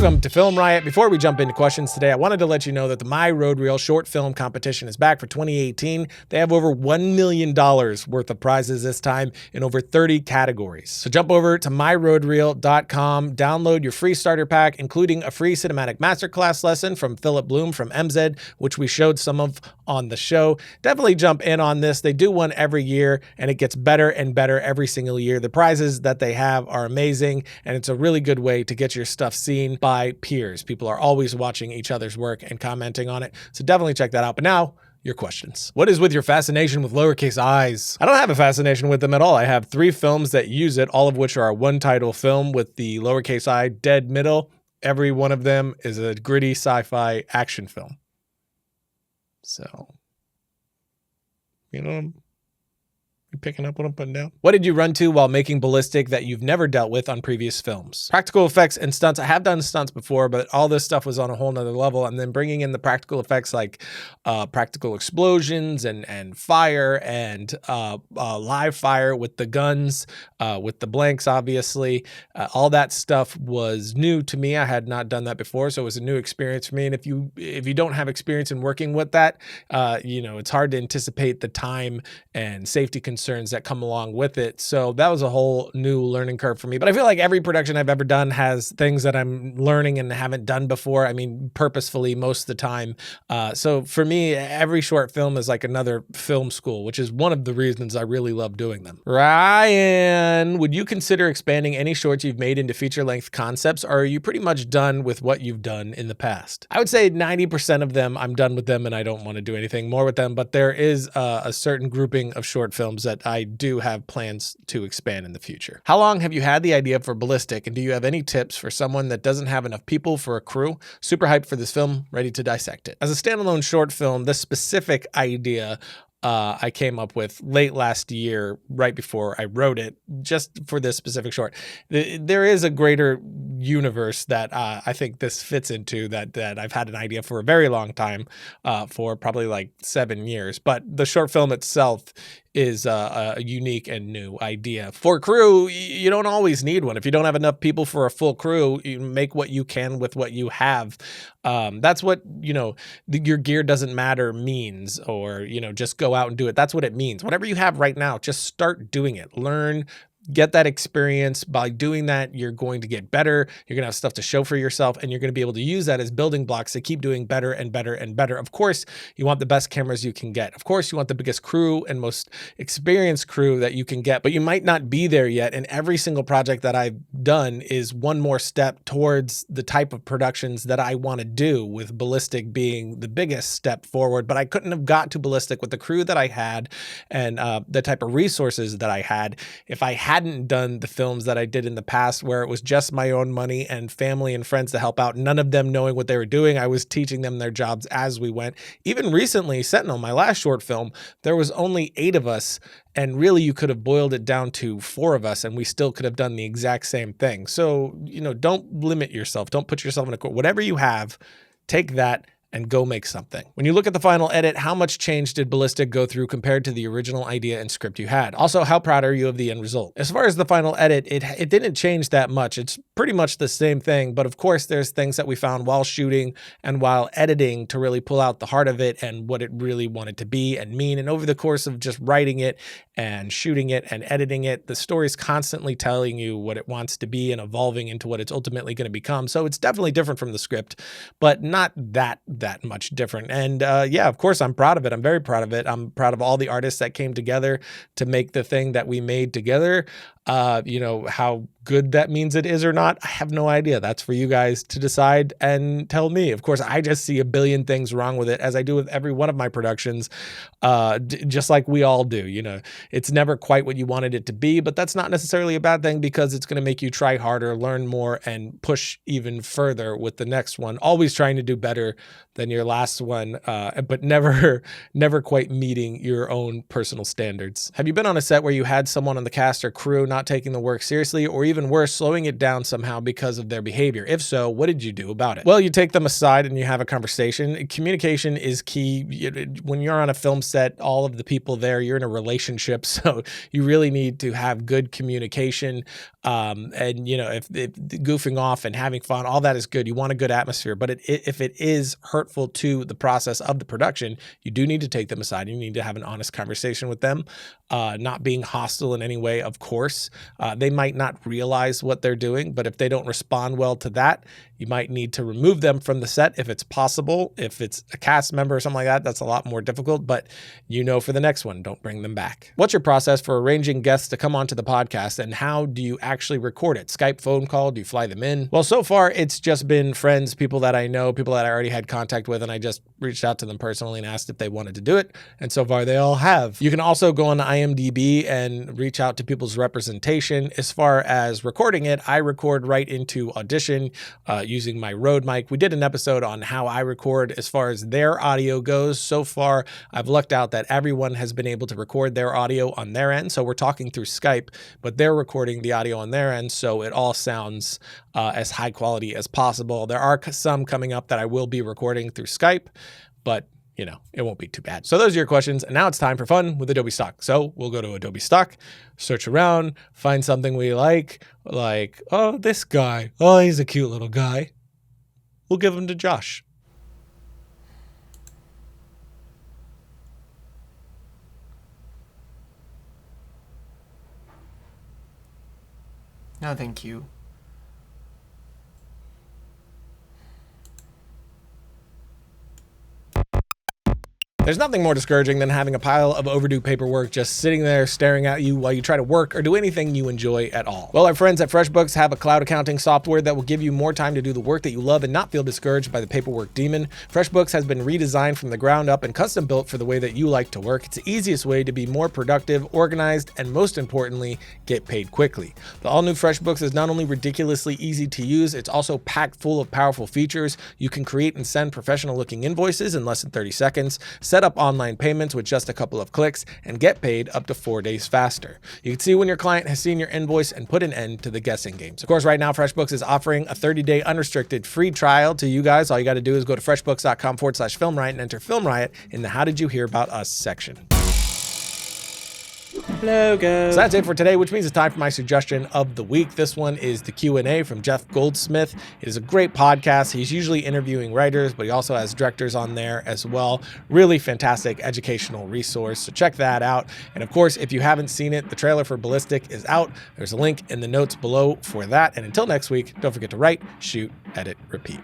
Welcome to Film Riot. Before we jump into questions today, I wanted to let you know that the My Road Reel short film competition is back for 2018. They have over $1 million worth of prizes this time in over 30 categories. So jump over to myroadreel.com, download your free starter pack, including a free cinematic masterclass lesson from Philip Bloom from MZ, which we showed some of on the show. Definitely jump in on this. They do one every year, and it gets better and better every single year. The prizes that they have are amazing, and it's a really good way to get your stuff seen by peers. People are always watching each other's work and commenting on it. So definitely check that out. But now, your questions. What is with your fascination with lowercase i's? I don't have a fascination with them at all. I have 3 films that use it, all of which are a one-title film with the lowercase I dead middle. Every one of them is a gritty sci-fi action film. So, you know, you picking up what I'm putting down? What did you run to while making Ballistic that you've never dealt with on previous films? Practical effects and stunts. I have done stunts before, but all this stuff was on a whole nother level. And then bringing in the practical effects like practical explosions and fire and live fire with the guns, with the blanks, obviously. All that stuff was new to me. I had not done that before, so it was a new experience for me. And if you don't have experience in working with that, you know, it's hard to anticipate the time and safety concerns that come along with it. So that was a whole new learning curve for me. But I feel like every production I've ever done has things that I'm learning and haven't done before. I mean, purposefully most of the time. So for me, every short film is like another film school, which is one of the reasons I really love doing them. Ryan, would you consider expanding any shorts you've made into feature-length concepts, or are you pretty much done with what you've done in the past? I would say 90% of them, I'm done with them and I don't want to do anything more with them, but there is a certain grouping of short films that I do have plans to expand in the future. How long have you had the idea for Ballistic, and do you have any tips for someone that doesn't have enough people for a crew? Super hyped for this film, ready to dissect it. As a standalone short film, this specific idea I came up with late last year, right before I wrote it, just for this specific short. There is a greater universe that I think this fits into that I've had an idea for a very long time, for probably like 7 years. But the short film itself is a unique and new idea. For crew, you don't always need one. If you don't have enough people for a full crew, you make what you can with what you have. That's what, you know, your gear doesn't matter means, or, you know, just go out and do it. That's what it means. Whatever you have right now, just start doing it. Learn, get that experience. By doing that, you're going to get better. You're going to have stuff to show for yourself, and you're going to be able to use that as building blocks to keep doing better and better and better. Of course, you want the best cameras you can get. Of course, you want the biggest crew and most experienced crew that you can get, but you might not be there yet. And every single project that I've done is one more step towards the type of productions that I want to do, with Ballistic being the biggest step forward. But I couldn't have got to Ballistic with the crew that I had and the type of resources that I had if I hadn't done the films that I did in the past, where it was just my own money and family and friends to help out, none of them knowing what they were doing. I was teaching them their jobs as we went. Even recently, Sentinel, my last short film, there was only 8 of us, and really you could have boiled it down to 4 of us and we still could have done the exact same thing. So, you know, don't limit yourself. Don't put yourself in a corner. Whatever you have, take that and go make something. When you look at the final edit, how much change did Ballistic go through compared to the original idea and script you had? Also, how proud are you of the end result? As far as the final edit, it didn't change that much. It's pretty much the same thing, but of course there's things that we found while shooting and while editing to really pull out the heart of it and what it really wanted to be and mean. And over the course of just writing it and shooting it and editing it, the story's constantly telling you what it wants to be and evolving into what it's ultimately going to become. So it's definitely different from the script, but not that much different. And yeah, of course, I'm proud of it. I'm very proud of it. I'm proud of all the artists that came together to make the thing that we made together. You know, how good that means it is or not, I have no idea. That's for you guys to decide and tell me. Of course, I just see a billion things wrong with it, as I do with every one of my productions, just like we all do. You know, it's never quite what you wanted it to be, but that's not necessarily a bad thing, because it's going to make you try harder, learn more, and push even further with the next one. Always trying to do better than your last one, but never quite meeting your own personal standards. Have you been on a set where you had someone on the cast or crew not not taking the work seriously, or even worse, slowing it down somehow because of their behavior? If so, what did you do about it? Well, you take them aside and you have a conversation. Communication is key. When you're on a film set, all of the people there, you're in a relationship, so you really need to have good communication. And if goofing off and having fun, all that is good. You want a good atmosphere, but if it is hurtful to the process of the production, you do need to take them aside. You need to have an honest conversation with them, not being hostile in any way, of course. They might not realize what they're doing, but if they don't respond well to that, you might need to remove them from the set if it's possible. If it's a cast member or something like that, that's a lot more difficult, but for the next one, don't bring them back. What's your process for arranging guests to come onto the podcast, and how do you actually record it? Skype, phone call? Do you fly them in? Well, so far it's just been friends, people that I know, people that I already had contact with, and I just reached out to them personally and asked if they wanted to do it, and so far they all have. You can also go on IMDb and reach out to people's representation. As far as recording it, I record right into Audition using my Rode mic. We did an episode on how I record as far as their audio goes. So far, I've lucked out that everyone has been able to record their audio on their end. So we're talking through Skype, but they're recording the audio on their end, so it all sounds as high quality as possible. There are some coming up that I will be recording through Skype, but it won't be too bad. So those are your questions. And now it's time for fun with Adobe Stock. So we'll go to Adobe Stock, search around, find something we like, oh, this guy. Oh, he's a cute little guy. We'll give him to Josh. No, thank you. There's nothing more discouraging than having a pile of overdue paperwork just sitting there staring at you while you try to work or do anything you enjoy at all. Well, our friends at FreshBooks have a cloud accounting software that will give you more time to do the work that you love and not feel discouraged by the paperwork demon. FreshBooks has been redesigned from the ground up and custom built for the way that you like to work. It's the easiest way to be more productive, organized, and most importantly, get paid quickly. The all-new FreshBooks is not only ridiculously easy to use, it's also packed full of powerful features. You can create and send professional-looking invoices in less than 30 seconds, set up online payments with just a couple of clicks, and get paid up to 4 days faster. You can see when your client has seen your invoice and put an end to the guessing games. Of course, right now, FreshBooks is offering a 30-day unrestricted free trial to you guys. All you got to do is go to freshbooks.com/Film Riot and enter Film Riot in the How Did You Hear About Us section. Logo. So that's it for today, which means it's time for my suggestion of the week. This one is the Q&A from Jeff Goldsmith. It is a great podcast. He's usually interviewing writers, but he also has directors on there as well. Really fantastic educational resource, so check that out. And of course, if you haven't seen it, the trailer for Ballistic is out. There's a link in the notes below for that. And until next week, don't forget to write, shoot, edit, repeat.